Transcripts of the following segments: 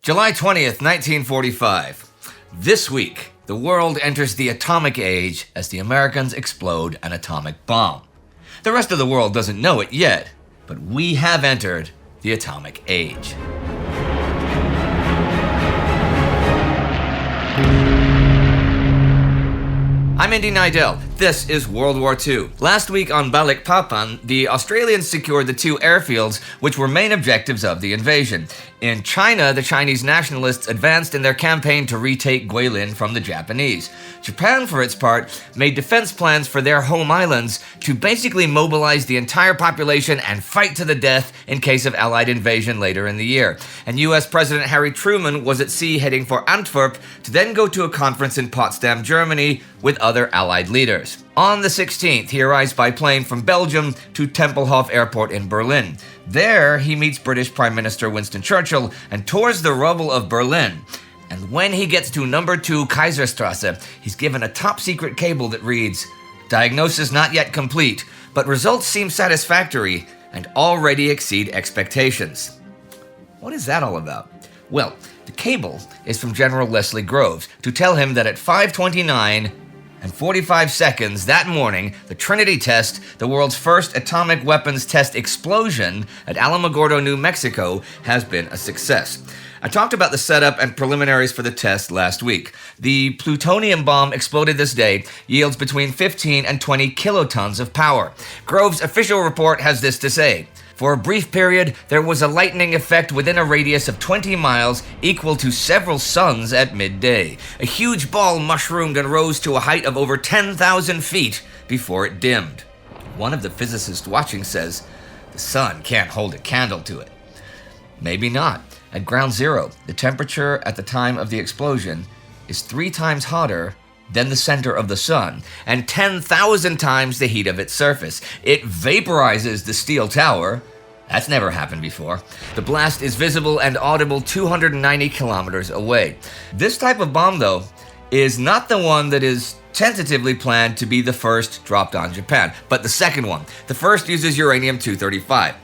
July 20th, 1945. This week, the world enters the atomic age as the Americans explode an atomic bomb. The rest of the world doesn't know it yet, but we have entered the atomic age. I'm Indy Neidell. This is World War II. Last week on Balikpapan, the Australians secured the two airfields which were main objectives of the invasion. In China, the Chinese nationalists advanced in their campaign to retake Guilin from the Japanese. Japan, for its part, made defense plans for their home islands to basically mobilize the entire population and fight to the death in case of Allied invasion later in the year. And US President Harry Truman was at sea heading for Antwerp to then go to a conference in Potsdam, Germany, with other Allied leaders. On the 16th, he arrives by plane from Belgium to Tempelhof Airport in Berlin. There, he meets British Prime Minister Winston Churchill and tours the rubble of Berlin. And when he gets to number 2 Kaiserstrasse, he's given a top-secret cable that reads, "Diagnosis not yet complete, but results seem satisfactory and already exceed expectations." What is that all about? Well, the cable is from General Leslie Groves to tell him that at 5:29 and 45 seconds that morning, the Trinity Test, the world's first atomic weapons test explosion at Alamogordo, New Mexico, has been a success. I talked about the setup and preliminaries for the test last week. The plutonium bomb exploded this day yields between 15 and 20 kilotons of power. Groves' official report has this to say: "For a brief period, there was a lightning effect within a radius of 20 miles equal to several suns at midday. A huge ball mushroomed and rose to a height of over 10,000 feet before it dimmed." One of the physicists watching says, "The sun can't hold a candle to it." Maybe not. At ground zero, the temperature at the time of the explosion is 3 times hotter than the center of the sun, and 10,000 times the heat of its surface. It vaporizes the steel tower. That's never happened before. The blast is visible and audible 290 kilometers away. This type of bomb, though, is not the one that is tentatively planned to be the first dropped on Japan, but the second one. The first uses uranium-235.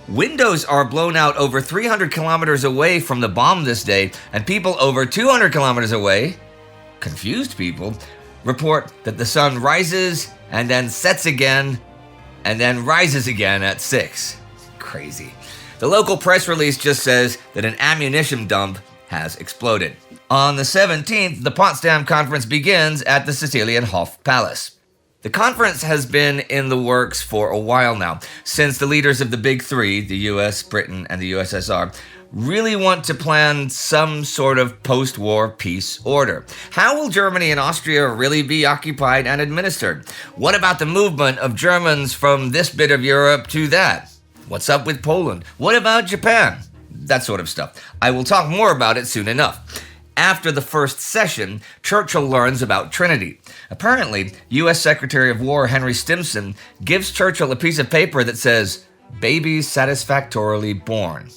Windows are blown out over 300 kilometers away from the bomb this day, and people over 200 kilometers away, confused people, report that the sun rises and then sets again and then rises again at 6. Crazy. The local press release just says that an ammunition dump has exploded. On the 17th, the Potsdam Conference begins at the Sizilienhof Palace. The conference has been in the works for a while now, since the leaders of the Big Three, the US, Britain, and the USSR, really want to plan some sort of post-war peace order. How will Germany and Austria really be occupied and administered? What about the movement of Germans from this bit of Europe to that? What's up with Poland? What about Japan? That sort of stuff. I will talk more about it soon enough. After the first session, Churchill learns about Trinity. Apparently, U.S. Secretary of War Henry Stimson gives Churchill a piece of paper that says, "Babies satisfactorily born."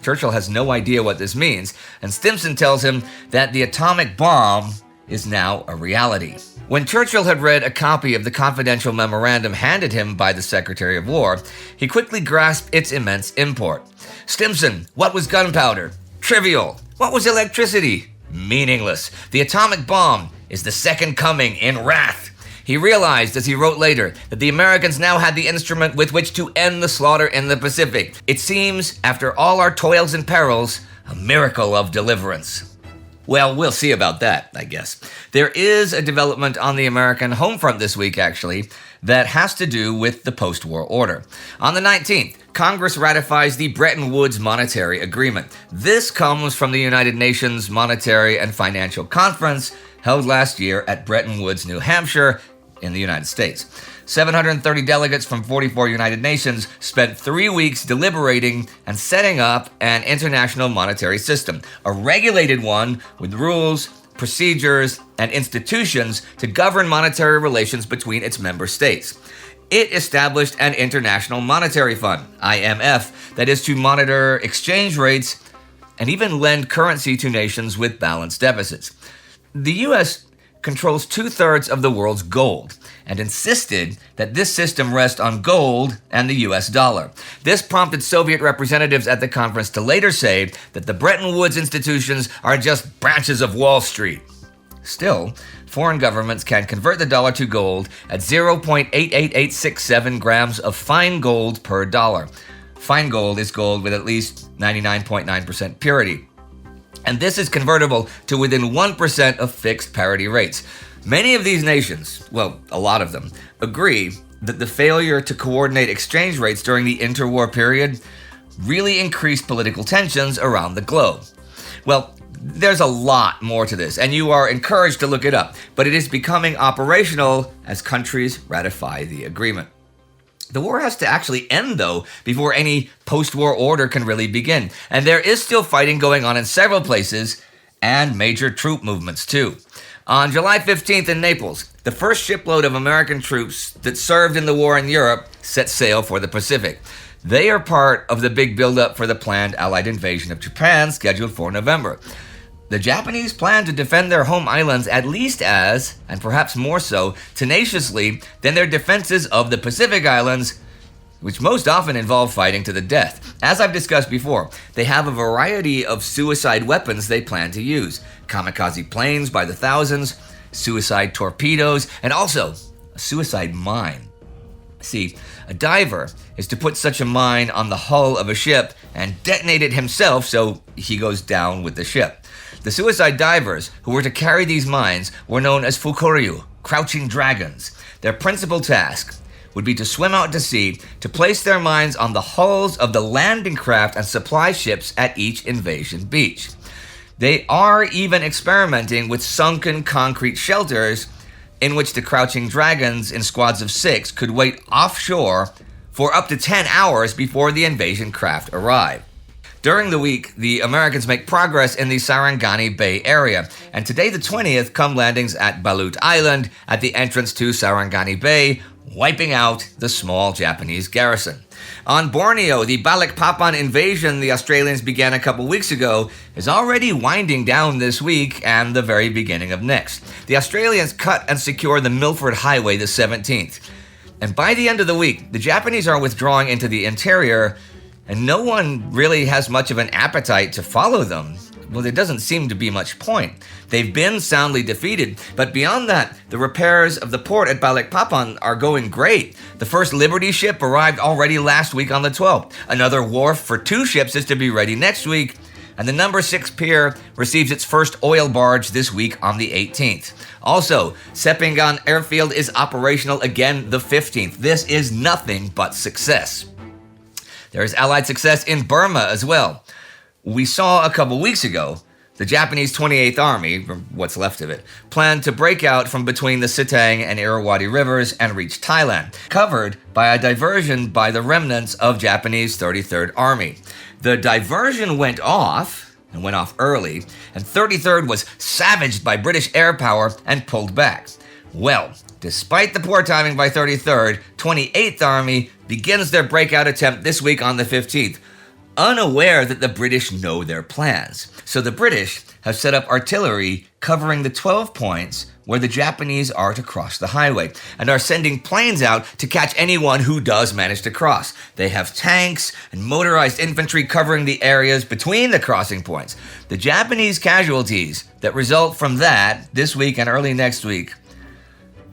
Churchill has no idea what this means, and Stimson tells him that the atomic bomb is now a reality. When Churchill had read a copy of the confidential memorandum handed him by the Secretary of War, he quickly grasped its immense import. "Stimson, what was gunpowder? Trivial. What was electricity? Meaningless. The atomic bomb is the second coming in wrath." He realized, as he wrote later, that the Americans now had the instrument with which to end the slaughter in the Pacific. It seems, after all our toils and perils, a miracle of deliverance. Well, we'll see about that, I guess. There is a development on the American home front this week, actually, that has to do with the post-war order. On the 19th, Congress ratifies the Bretton Woods Monetary Agreement. This comes from the United Nations Monetary and Financial Conference held last year at Bretton Woods, New Hampshire, in the United States. 730 delegates from 44 United Nations spent 3 weeks deliberating and setting up an international monetary system, a regulated one with rules, procedures, and institutions to govern monetary relations between its member states. It established an International Monetary Fund, IMF, that is to monitor exchange rates and even lend currency to nations with balanced deficits. The U.S. controls 2/3 of the world's gold and insisted that this system rest on gold and the US dollar. This prompted Soviet representatives at the conference to later say that the Bretton Woods institutions are just branches of Wall Street. Still, foreign governments can convert the dollar to gold at 0.88867 grams of fine gold per dollar. Fine gold is gold with at least 99.9% purity. And this is convertible to within 1% of fixed parity rates. Many of these nations, well, a lot of them, agree that the failure to coordinate exchange rates during the interwar period really increased political tensions around the globe. Well, there's a lot more to this, and you are encouraged to look it up, but it is becoming operational as countries ratify the agreement. The war has to actually end, though, before any post-war order can really begin. And there is still fighting going on in several places, and major troop movements, too. On July 15th in Naples, the first shipload of American troops that served in the war in Europe set sail for the Pacific. They are part of the big buildup for the planned Allied invasion of Japan scheduled for November. The Japanese plan to defend their home islands at least as, and perhaps more so, tenaciously than their defenses of the Pacific Islands, which most often involve fighting to the death. As I've discussed before, they have a variety of suicide weapons they plan to use. Kamikaze planes by the thousands, suicide torpedoes, and also a suicide mine. See, a diver is to put such a mine on the hull of a ship and detonate it himself so he goes down with the ship. The suicide divers who were to carry these mines were known as fukoryu, crouching dragons. Their principal task would be to swim out to sea to place their mines on the hulls of the landing craft and supply ships at each invasion beach. They are even experimenting with sunken concrete shelters in which the crouching dragons in squads of 6 could wait offshore for up to 10 hours before the invasion craft arrived. During the week, the Americans make progress in the Sarangani Bay area, and today the 20th come landings at Balut Island at the entrance to Sarangani Bay, wiping out the small Japanese garrison. On Borneo, the Balikpapan invasion the Australians began a couple weeks ago is already winding down this week and the very beginning of next. The Australians cut and secure the Milford Highway the 17th. And by the end of the week, the Japanese are withdrawing into the interior, and no one really has much of an appetite to follow them. Well, there doesn't seem to be much point. They've been soundly defeated, but beyond that, the repairs of the port at Balikpapan are going great. The first Liberty ship arrived already last week on the 12th. Another wharf for 2 ships is to be ready next week, and the number 6 pier receives its first oil barge this week on the 18th. Also, Sepingan Airfield is operational again the 15th. This is nothing but success. There is Allied success in Burma as well. We saw a couple weeks ago the Japanese 28th Army, or what's left of it, planned to break out from between the Sitang and Irrawaddy rivers and reach Thailand, covered by a diversion by the remnants of Japanese 33rd Army. The diversion went off early, and 33rd was savaged by British air power and pulled back. Well, despite the poor timing by 33rd, 28th Army begins their breakout attempt this week on the 15th, unaware that the British know their plans. So the British have set up artillery covering the 12 points where the Japanese are to cross the highway, and are sending planes out to catch anyone who does manage to cross. They have tanks and motorized infantry covering the areas between the crossing points. The Japanese casualties that result from that this week and early next week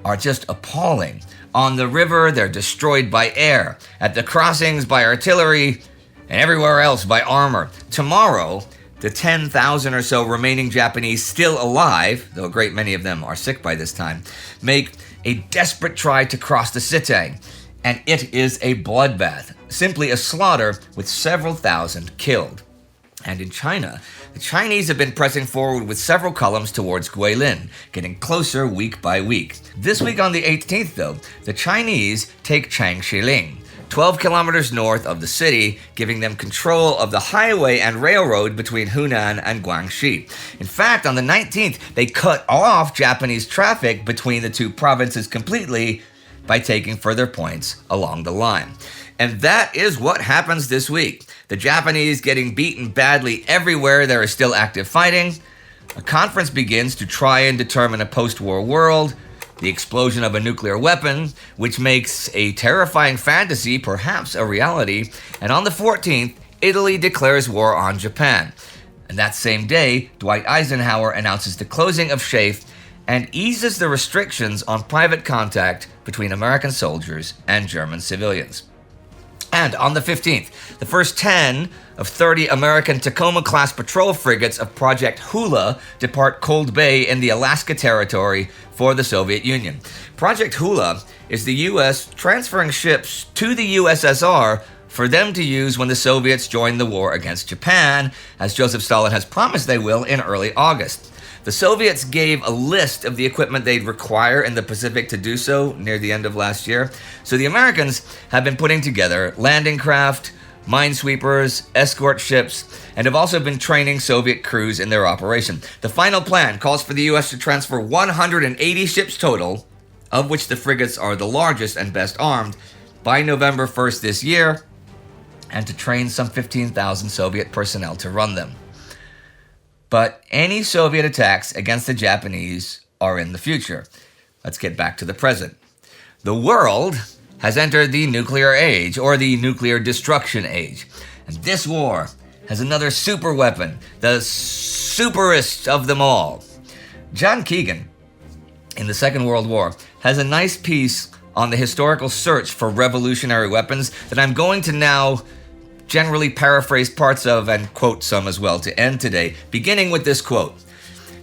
are just appalling. On the river, they're destroyed by air. At the crossings, by artillery, and everywhere else by armor. Tomorrow, the 10,000 or so remaining Japanese still alive, though a great many of them are sick by this time, make a desperate try to cross the Sitang, and it is a bloodbath, simply a slaughter with several thousand killed. And in China, the Chinese have been pressing forward with several columns towards Guilin, getting closer week by week. This week on the 18th, though, the Chinese take Changshiling, 12 kilometers north of the city, giving them control of the highway and railroad between Hunan and Guangxi. In fact, on the 19th, they cut off Japanese traffic between the two provinces completely by taking further points along the line. And that is what happens this week. The Japanese getting beaten badly everywhere there is still active fighting, A conference begins to try and determine a post-war world, the explosion of a nuclear weapon, which makes a terrifying fantasy perhaps a reality, and on the 14th, Italy declares war on Japan. And that same day, Dwight Eisenhower announces the closing of SHAEF and eases the restrictions on private contact between American soldiers and German civilians. And on the 15th, the first 10 of 30 American Tacoma-class patrol frigates of Project Hula depart Cold Bay in the Alaska Territory for the Soviet Union. Project Hula is the U.S. transferring ships to the USSR for them to use when the Soviets join the war against Japan, as Joseph Stalin has promised they will in early August. The Soviets gave a list of the equipment they'd require in the Pacific to do so near the end of last year. So the Americans have been putting together landing craft, minesweepers, escort ships, and have also been training Soviet crews in their operation. The final plan calls for the U.S. to transfer 180 ships total, of which the frigates are the largest and best armed, by November 1st this year, and to train some 15,000 Soviet personnel to run them. But any Soviet attacks against the Japanese are in the future. Let's get back to the present. The world has entered the nuclear age, or the nuclear destruction age. And this war has another super weapon, the superest of them all. John Keegan, in the Second World War, has a nice piece on the historical search for revolutionary weapons that I'm going to now generally paraphrase parts of and quote some as well to end today, beginning with this quote.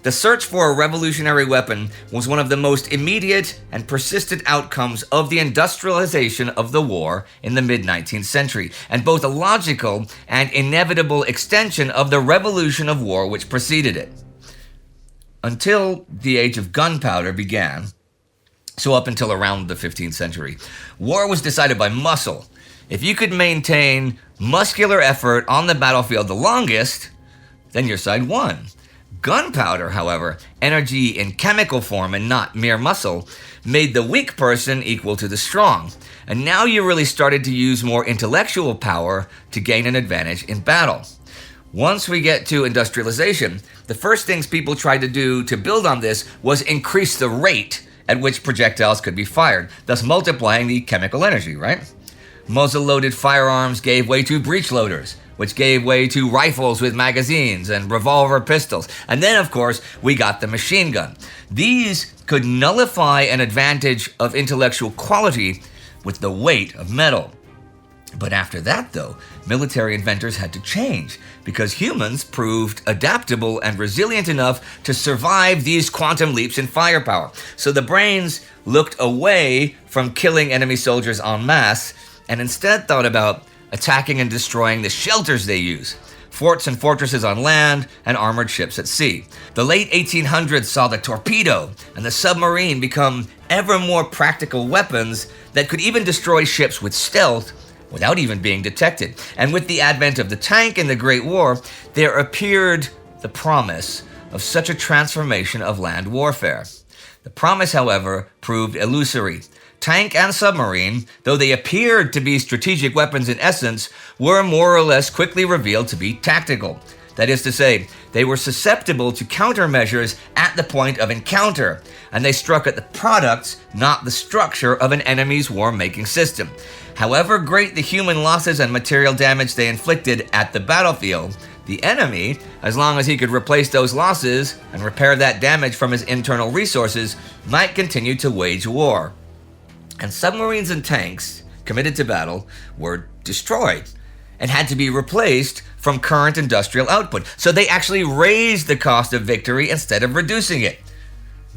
The search for a revolutionary weapon was one of the most immediate and persistent outcomes of the industrialization of the war in the mid-19th century, and both a logical and inevitable extension of the revolution of war which preceded it. Until the age of gunpowder began, so up until around the 15th century, war was decided by muscle. If you could maintain muscular effort on the battlefield the longest, then your side won. Gunpowder, however, energy in chemical form and not mere muscle, made the weak person equal to the strong. And now you really started to use more intellectual power to gain an advantage in battle. Once we get to industrialization, the first things people tried to do to build on this was increase the rate at which projectiles could be fired, thus multiplying the chemical energy, right? Muzzle-loaded firearms gave way to breech loaders, which gave way to rifles with magazines and revolver pistols. And then, of course, we got the machine gun. These could nullify an advantage of intellectual quality with the weight of metal. But after that, though, military inventors had to change because humans proved adaptable and resilient enough to survive these quantum leaps in firepower. So the brains looked away from killing enemy soldiers en masse and instead thought about attacking and destroying the shelters they use, forts and fortresses on land, and armored ships at sea. The late 1800s saw the torpedo and the submarine become ever more practical weapons that could even destroy ships with stealth without even being detected. And with the advent of the tank in the Great War, there appeared the promise of such a transformation of land warfare. The promise, however, proved illusory. Tank and submarine, though they appeared to be strategic weapons in essence, were more or less quickly revealed to be tactical. That is to say, they were susceptible to countermeasures at the point of encounter, and they struck at the products, not the structure of an enemy's war-making system. However great the human losses and material damage they inflicted at the battlefield, the enemy, as long as he could replace those losses and repair that damage from his internal resources, might continue to wage war. And submarines and tanks, committed to battle, were destroyed and had to be replaced from current industrial output. So they actually raised the cost of victory instead of reducing it.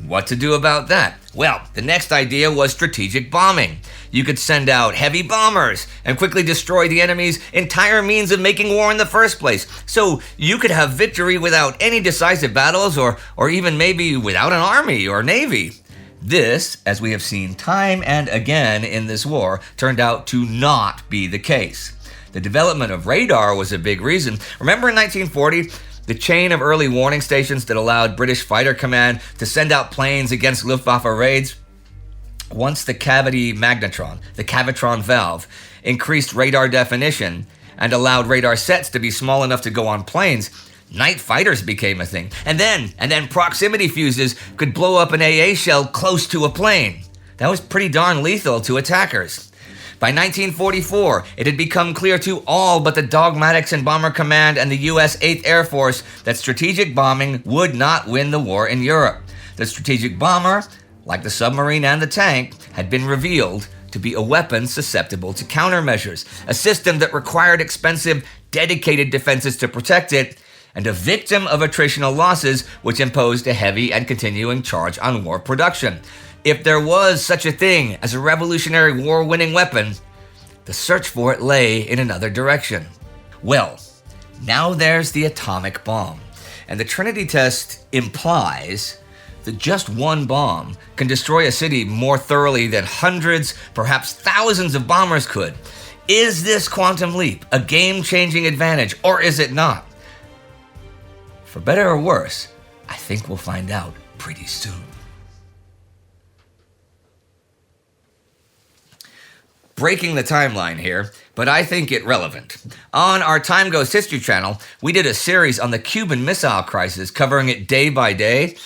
What to do about that? Well, the next idea was strategic bombing. You could send out heavy bombers and quickly destroy the enemy's entire means of making war in the first place. So you could have victory without any decisive battles or even maybe without an army or navy. This, as we have seen time and again in this war, turned out to not be the case. The development of radar was a big reason. Remember in 1940, the chain of early warning stations that allowed British Fighter Command to send out planes against Luftwaffe raids? Once the cavity magnetron, the cavitron valve, increased radar definition and allowed radar sets to be small enough to go on planes, Night fighters became a thing. And then proximity fuses could blow up an AA shell close to a plane. That was pretty darn lethal to attackers. By 1944, it had become clear to all but the Dogmatics and Bomber Command and the U.S. 8th Air Force that strategic bombing would not win the war in Europe. The strategic bomber, like the submarine and the tank, had been revealed to be a weapon susceptible to countermeasures, a system that required expensive, dedicated defenses to protect it, and a victim of attritional losses which imposed a heavy and continuing charge on war production. If there was such a thing as a revolutionary war-winning weapon, the search for it lay in another direction. Well, now there's the atomic bomb, and the Trinity Test implies that just one bomb can destroy a city more thoroughly than hundreds, perhaps thousands of bombers could. Is this quantum leap a game-changing advantage, or is it not? For better or worse, I think we'll find out pretty soon. Breaking the timeline here, but I think it relevant. On our Time Goes History channel, we did a series on the Cuban Missile Crisis, covering it day by day.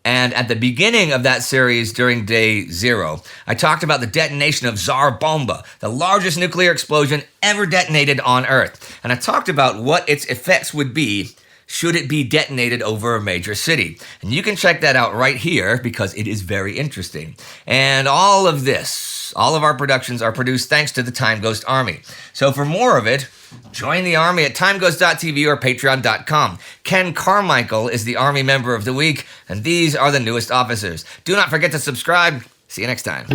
And at the beginning of that series, during day 0, I talked about the detonation of Tsar Bomba, the largest nuclear explosion ever detonated on Earth. And I talked about what its effects would be should it be detonated over a major city. And you can check that out right here because it is very interesting. And all of our productions are produced thanks to the Time Ghost Army. So for more of it, join the Army at timeghost.tv or patreon.com. Ken Carmichael is the Army Member of the Week, and these are the newest officers. Do not forget to subscribe. See you next time.